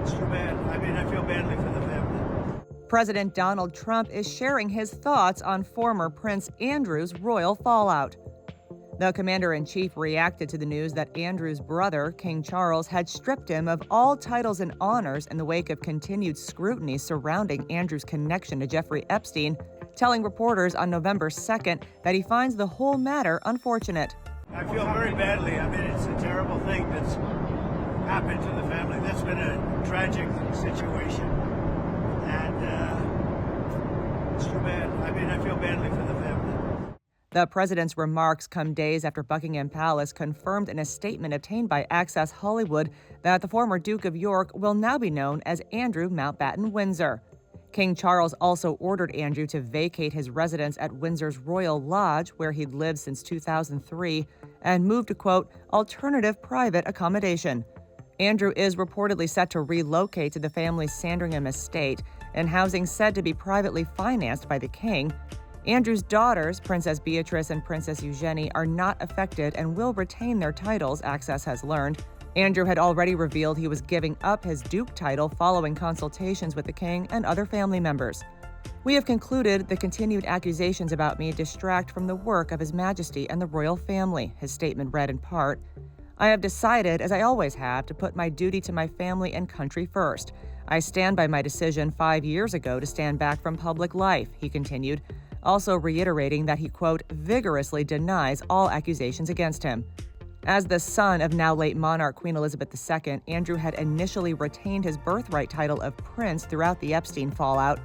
It's too bad. I mean, I feel badly for the family. President Donald Trump is sharing his thoughts on former Prince Andrew's royal fallout. The commander-in-chief reacted to the news that Andrew's brother, King Charles, had stripped him of all titles and honors in the wake of continued scrutiny surrounding Andrew's connection to Jeffrey Epstein, telling reporters on November 2nd that he finds the whole matter unfortunate. I feel very badly. I mean, it's a terrible thing that's happened to the family. That's been a tragic situation. And it's too bad. I mean, I feel badly for the family. The president's remarks come days after Buckingham Palace confirmed in a statement obtained by Access Hollywood that the former Duke of York will now be known as Andrew Mountbatten Windsor. King Charles also ordered Andrew to vacate his residence at Windsor's Royal Lodge, where he'd lived since 2003, and move to, quote, alternative private accommodation. Andrew is reportedly set to relocate to the family's Sandringham Estate, and housing said to be privately financed by the king. Andrew's daughters, Princess Beatrice and Princess Eugenie, are not affected and will retain their titles, Access has learned. Andrew had already revealed he was giving up his Duke title following consultations with the king and other family members. We have concluded the continued accusations about me distract from the work of His Majesty and the royal family, his statement read in part. I have decided, as I always have, to put my duty to my family and country first. I stand by my decision 5 years ago to stand back from public life, he continued, also reiterating that he, quote, vigorously denies all accusations against him. As the son of now late monarch Queen Elizabeth II, Andrew had initially retained his birthright title of prince throughout the Epstein fallout.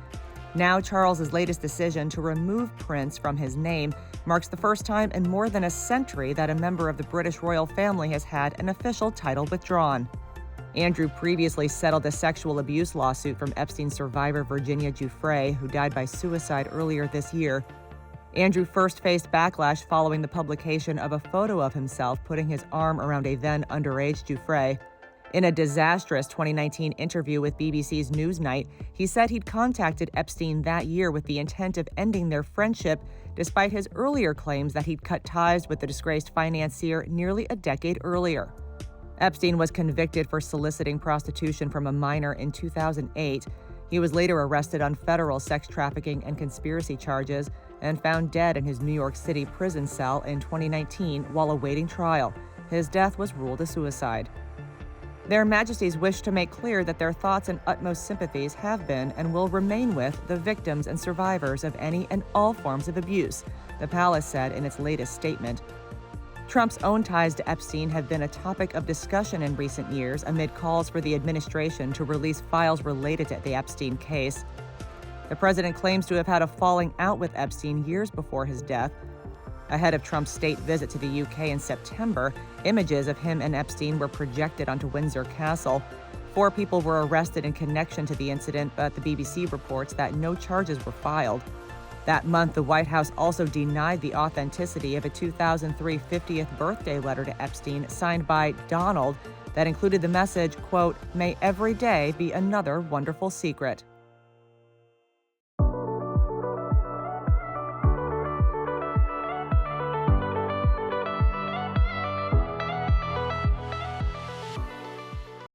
Now, Charles's latest decision to remove Prince from his name marks the first time in more than a century that a member of the British royal family has had an official title withdrawn. Andrew previously settled a sexual abuse lawsuit from Epstein survivor Virginia Giuffre, who died by suicide earlier this year. Andrew first faced backlash following the publication of a photo of himself putting his arm around a then underage Giuffre. In a disastrous 2019 interview with BBC's Newsnight, he said he'd contacted Epstein that year with the intent of ending their friendship, despite his earlier claims that he'd cut ties with the disgraced financier nearly a decade earlier. Epstein was convicted for soliciting prostitution from a minor in 2008. He was later arrested on federal sex trafficking and conspiracy charges and found dead in his New York City prison cell in 2019 while awaiting trial. His death was ruled a suicide. Their Majesties wish to make clear that their thoughts and utmost sympathies have been and will remain with the victims and survivors of any and all forms of abuse, the palace said in its latest statement. Trump's own ties to Epstein have been a topic of discussion in recent years amid calls for the administration to release files related to the Epstein case. The president claims to have had a falling out with Epstein years before his death. Ahead of Trump's state visit to the UK in September, images of him and Epstein were projected onto Windsor Castle. 4 people were arrested in connection to the incident, but the BBC reports that no charges were filed. That month, the White House also denied the authenticity of a 2003 50th birthday letter to Epstein signed by Donald that included the message, quote, "May every day be another wonderful secret."